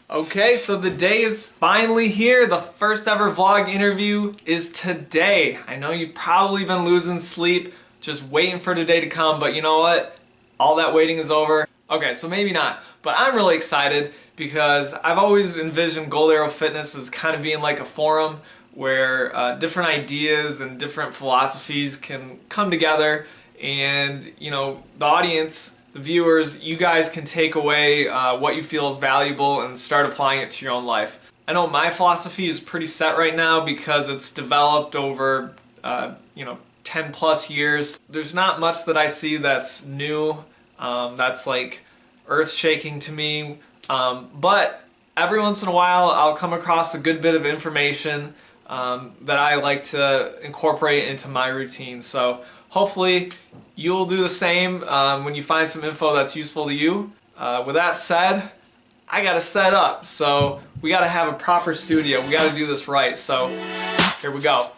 Okay, so the day is finally here. The first ever vlog interview is today. I know you've probably been losing sleep just waiting for today to come, but you know what? All that waiting is over. Okay, so maybe not, but I'm really excited because I've always envisioned Gold Arrow Fitness as kind of being like a forum where different ideas and different philosophies can come together, and you know, the audience, the viewers, you guys can take away what you feel is valuable and start applying it to your own life. I know my philosophy is pretty set right now because it's developed over 10 plus years. There's not much that I see that's new, that's like earth-shaking to me, but every once in a while I'll come across a good bit of information that I like to incorporate into my routine. So hopefully you'll do the same when you find some info that's useful to you. With that said, I gotta set up, so we gotta have a proper studio. We gotta do this right, so here we go.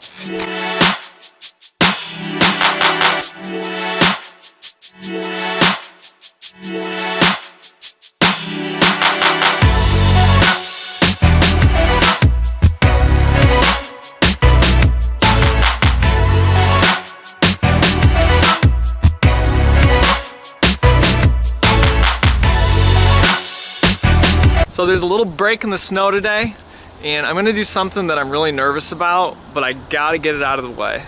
So there's a little break in the snow today, and I'm gonna do something that I'm really nervous about, but I gotta get it out of the way.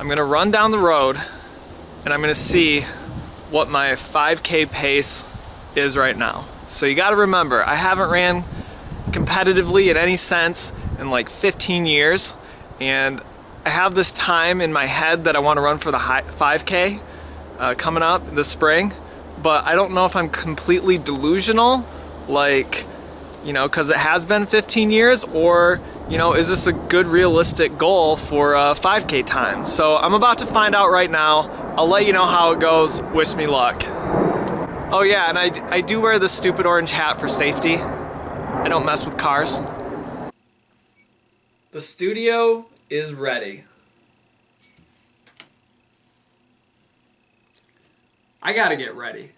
I'm gonna run down the road, and I'm gonna see what my 5K pace is right now. So you gotta remember, I haven't ran competitively in any sense in like 15 years, and I have this time in my head that I wanna run for the 5K coming up this spring, but I don't know if I'm completely delusional, like, you know, because it has been 15 years, or, you know, is this a good realistic goal for 5K time? So I'm about to find out right now. I'll let you know how it goes. Wish me luck. Oh yeah, and I do wear this stupid orange hat for safety. I don't mess with cars. The studio is ready. I gotta get ready.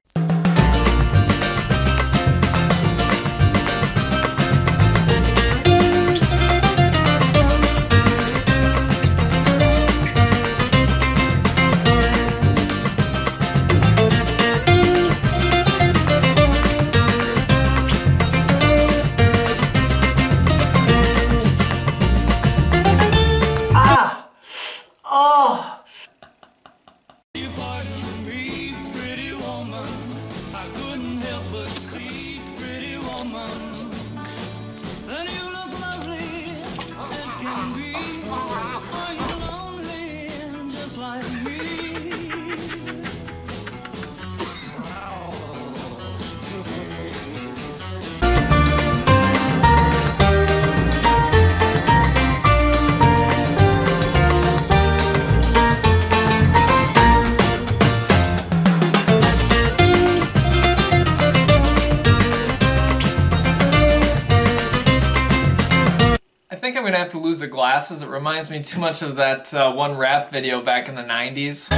I think I'm gonna have to lose the glasses. It reminds me too much of that one rap video back in the 90s.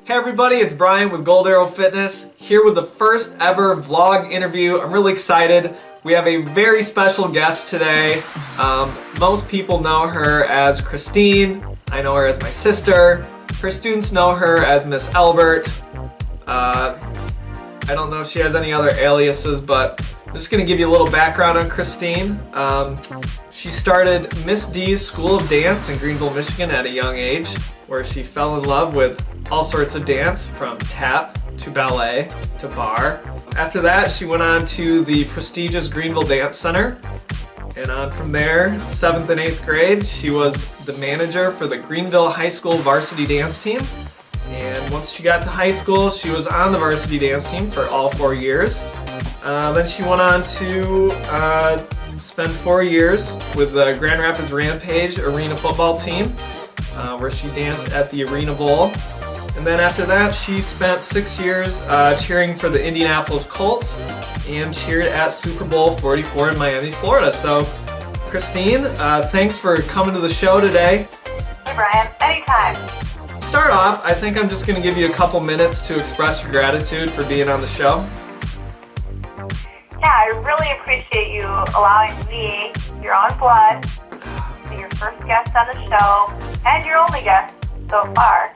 Hey everybody, it's Brian with Gold Arrow Fitness, here with the first ever vlog interview. I'm really excited. We have a very special guest today. Most people know her as Christine. I know her as my sister. Her students know her as Miss Albert. I don't know if she has any other aliases, but I'm just gonna give you a little background on Christine. She started Miss D's School of Dance in Greenville, Michigan at a young age, where she fell in love with all sorts of dance, from tap to ballet to bar. After that, she went on to the prestigious Greenville Dance Center, and on from there, 7th and 8th grade, she was the manager for the Greenville High School varsity dance team. And once she got to high school, she was on the varsity dance team for all 4 years. Then she went on to spend 4 years with the Grand Rapids Rampage arena football team, where she danced at the Arena Bowl. And then after that, she spent 6 years cheering for the Indianapolis Colts and cheered at Super Bowl 44 in Miami, Florida. So, Christine, thanks for coming to the show today. Hey Brian, anytime. start off, I think I'm just going to give you a couple minutes to express your gratitude for being on the show. Yeah, I really appreciate you allowing me, your own blood, to be your first guest on the show, and your only guest so far.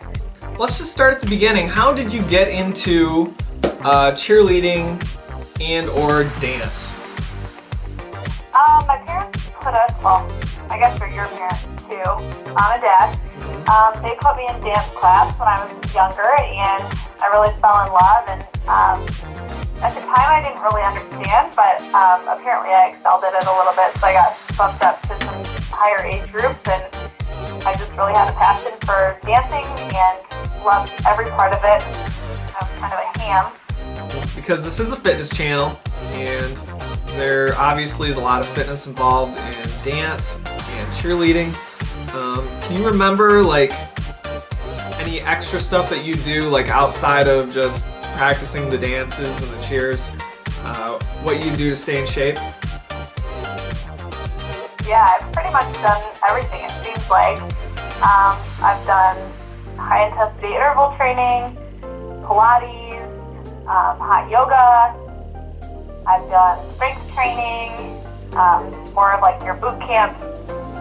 Let's just start at the beginning. How did you get into cheerleading and or dance? My parents put us, well, I guess for your parents too, mom and dad, they put me in dance class when I was younger, and I really fell in love, and at the time I didn't really understand, but apparently I excelled at it a little bit, so I got bumped up to some higher age groups, and I just really had a passion for dancing and loved every part of it. I'm kind of a ham. Because this is a fitness channel, and there obviously is a lot of fitness involved in dance and cheerleading. Can you remember like any extra stuff that you do like outside of just practicing the dances and the cheers? What you do to stay in shape? Yeah, I've pretty much done everything, it seems like. I've done high intensity interval training, Pilates, hot yoga. I've done strength training, more of like your boot camp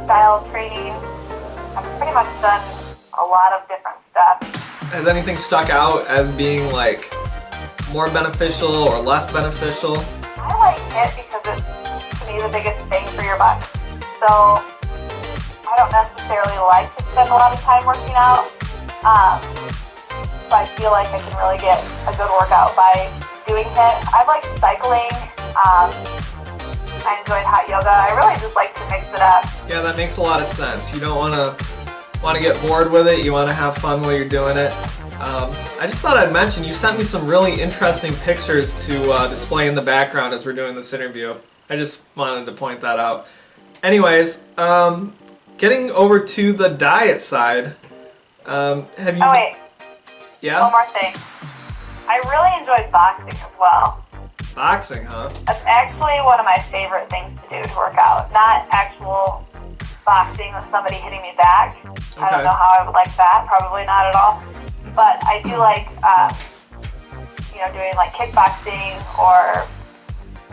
style training. I've pretty much done a lot of different stuff. Has anything stuck out as being like more beneficial or less beneficial? I like it because it's, to me, the biggest bang for your buck. So I don't necessarily like to spend a lot of time working out, but I feel like I can really get a good workout by doing it. I like cycling. I enjoyed hot yoga. I really just like to mix it up. Yeah, that makes a lot of sense. You don't want to get bored with it. You want to have fun while you're doing it. I just thought I'd mention, you sent me some really interesting pictures to display in the background as we're doing this interview. I just wanted to point that out. Anyways, getting over to the diet side, have you... Oh wait, Yeah? one more thing. I really enjoyed boxing as well. Boxing, huh? That's actually one of my favorite things to do to work out. Not actual boxing with somebody hitting me back. Okay. I don't know how I would like that. Probably not at all. But I do like, doing like kickboxing or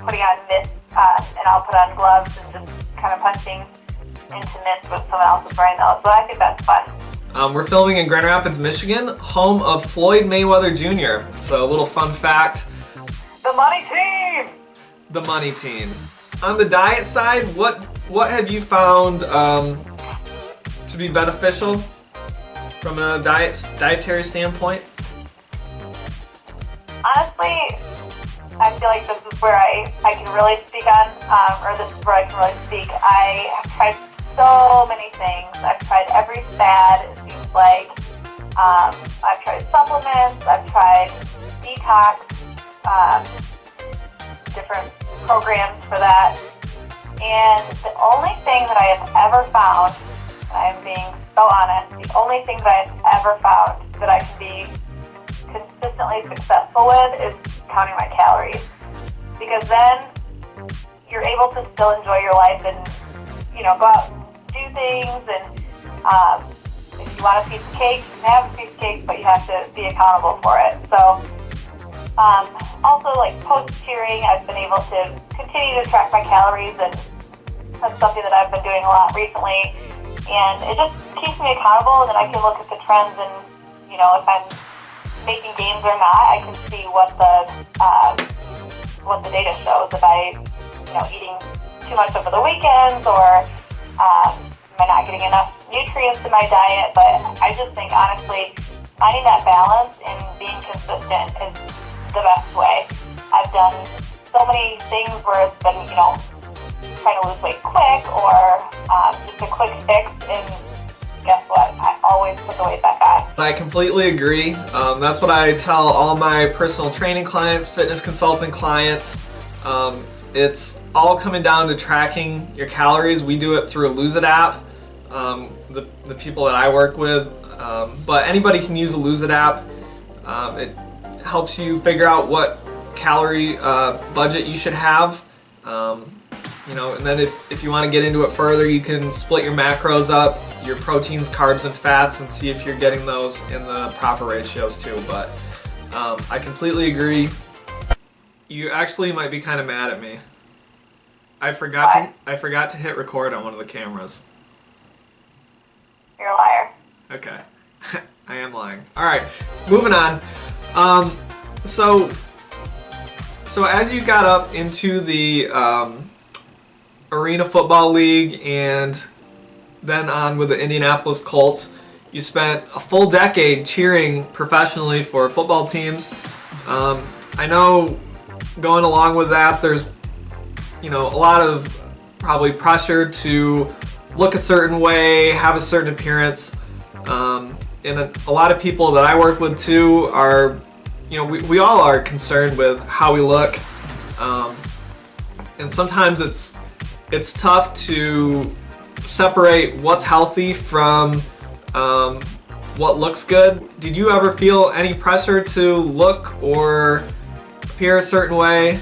putting on mitts, and I'll put on gloves and just kind of punching into mitts with someone else's wearing those. So I think that's fun. We're filming in Grand Rapids, Michigan, home of Floyd Mayweather Jr. So a little fun fact. The money team! The money team. On the diet side, what have you found to be beneficial from a dietary standpoint? Honestly, I feel like this is where I can really speak on, or this is where I can really speak. I have tried so many things. I've tried every fad, it seems like. I've tried supplements, I've tried detox, different programs for that. And the only thing that I have ever found, and I am being so honest, the only thing that I have ever found that I can be consistently successful with is counting my calories. Because then you're able to still enjoy your life and, go out and do things. And if you want a piece of cake, you can have a piece of cake, but you have to be accountable for it. So also, like post-cheering, I've been able to continue to track my calories, and that's something that I've been doing a lot recently. And it just keeps me accountable, and then I can look at the trends, and if I'm making gains or not, I can see what the data shows. If I, eating too much over the weekends, or am I not getting enough nutrients in my diet? But I just think, honestly, finding that balance and being consistent is the best way. I've done so many things where it's been, trying to lose weight quick, or just a quick fix, and guess what? I always put the weight back on. I completely agree. That's what I tell all my personal training clients, fitness consulting clients. It's all coming down to tracking your calories. We do it through a Lose It app, the people that I work with, but anybody can use a Lose It app. It helps you figure out what calorie budget you should have. And then if you want to get into it further, you can split your macros up your proteins, carbs, and fats and see if you're getting those in the proper ratios too. But I completely agree. You actually might be kind of mad at me. I forgot to hit record on one of the cameras. You're a liar. Okay. I am lying. All right, moving on. So as you got up into the Arena Football League and then on with the Indianapolis Colts, you spent a full decade cheering professionally for football teams. I know going along with that, there's a lot of probably pressure to look a certain way, have a certain appearance. And a lot of people that I work with too are, we all are concerned with how we look. And sometimes it's tough to separate what's healthy from what looks good. Did you ever feel any pressure to look or appear a certain way?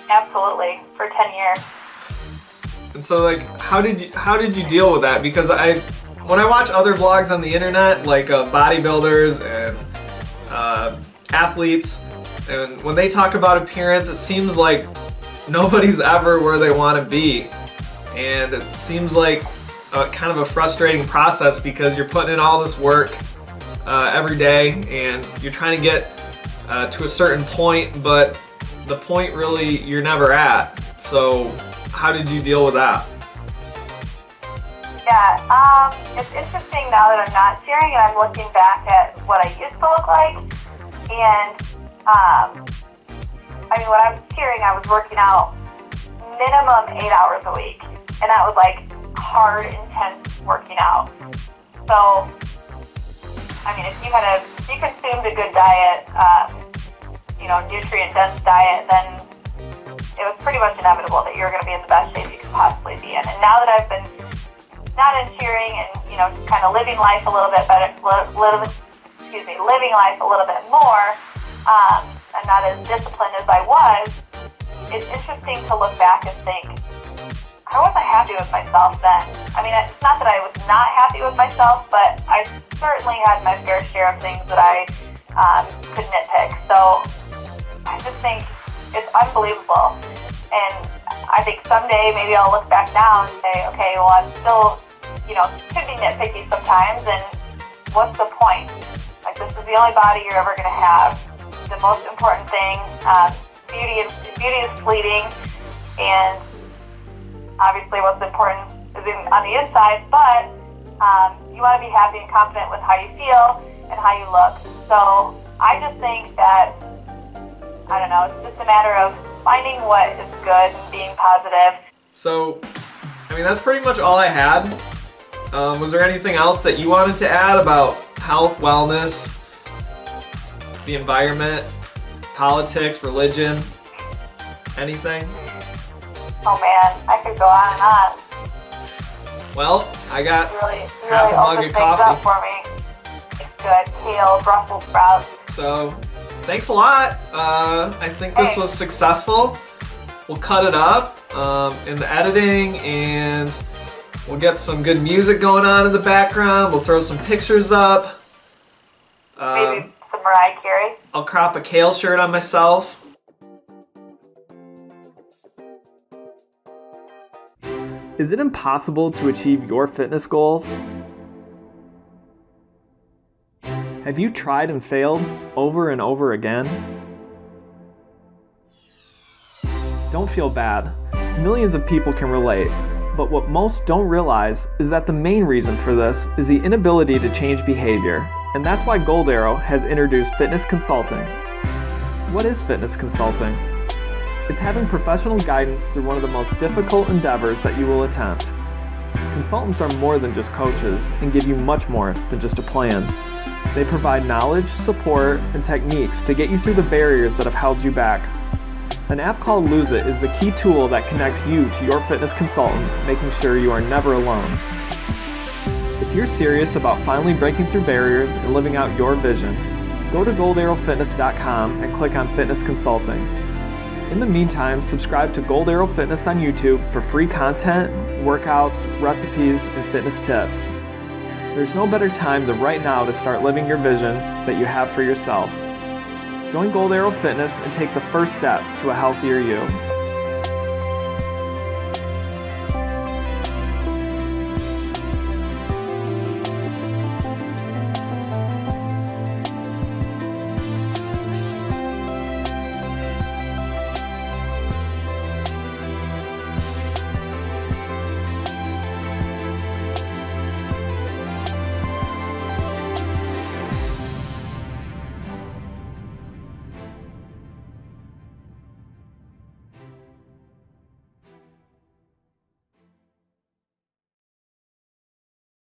Absolutely, for 10 years. And so, how did you deal with that? Because when I watch other vlogs on the internet, like bodybuilders and athletes, and when they talk about appearance, it seems like nobody's ever where they want to be, and it seems like kind of a frustrating process because you're putting in all this work every day, and you're trying to get to a certain point, but the point really you're never at. So how did you deal with that? Yeah, it's interesting now that I'm not cheering and I'm looking back at what I used to look like. And when I was cheering, I was working out minimum 8 hours a week, and that was hard, intense working out. So, if you consumed a good diet, nutrient-dense diet, then it was pretty much inevitable that you were going to be in the best shape you could possibly be in. And now that I've been not in cheering and, just kind of living life a little bit better, living life a little bit more, and not as disciplined as I was, it's interesting to look back and think, I wasn't happy with myself then. It's not that I was not happy with myself, but I certainly had my fair share of things that I could nitpick. So I just think it's unbelievable. And I think someday maybe I'll look back now and say, okay, well, I'm still, could be nitpicky sometimes, and what's the point? This is the only body you're ever going to have. The most important thing, beauty is fleeting, and obviously what's important is on the inside, but you want to be happy and confident with how you feel and how you look. So I just think that, it's just a matter of finding what is good and being positive. So, that's pretty much all I had. Was there anything else that you wanted to add about health, wellness, the environment, politics, religion, anything? Oh man, I could go on and on. Well, I got really half a mug of things coffee. up for me. It's good. Kale, Brussels sprouts. So, thanks a lot. I think this was successful. We'll cut it up in the editing, and we'll get some good music going on in the background. We'll throw some pictures up. Maybe some Mariah Carey. I'll crop a kale shirt on myself. Is it impossible to achieve your fitness goals? Have you tried and failed over and over again? Don't feel bad. Millions of people can relate, but what most don't realize is that the main reason for this is the inability to change behavior, and that's why Gold Arrow has introduced fitness consulting. What is fitness consulting? It's having professional guidance through one of the most difficult endeavors that you will attempt. Consultants are more than just coaches and give you much more than just a plan. They provide knowledge, support, and techniques to get you through the barriers that have held you back. An app called Lose It is the key tool that connects you to your fitness consultant, making sure you are never alone. If you're serious about finally breaking through barriers and living out your vision, go to goldarrowfitness.com and click on Fitness Consulting. In the meantime, subscribe to Gold Arrow Fitness on YouTube for free content, workouts, recipes, and fitness tips. There's no better time than right now to start living your vision that you have for yourself. Join Gold Arrow Fitness and take the first step to a healthier you.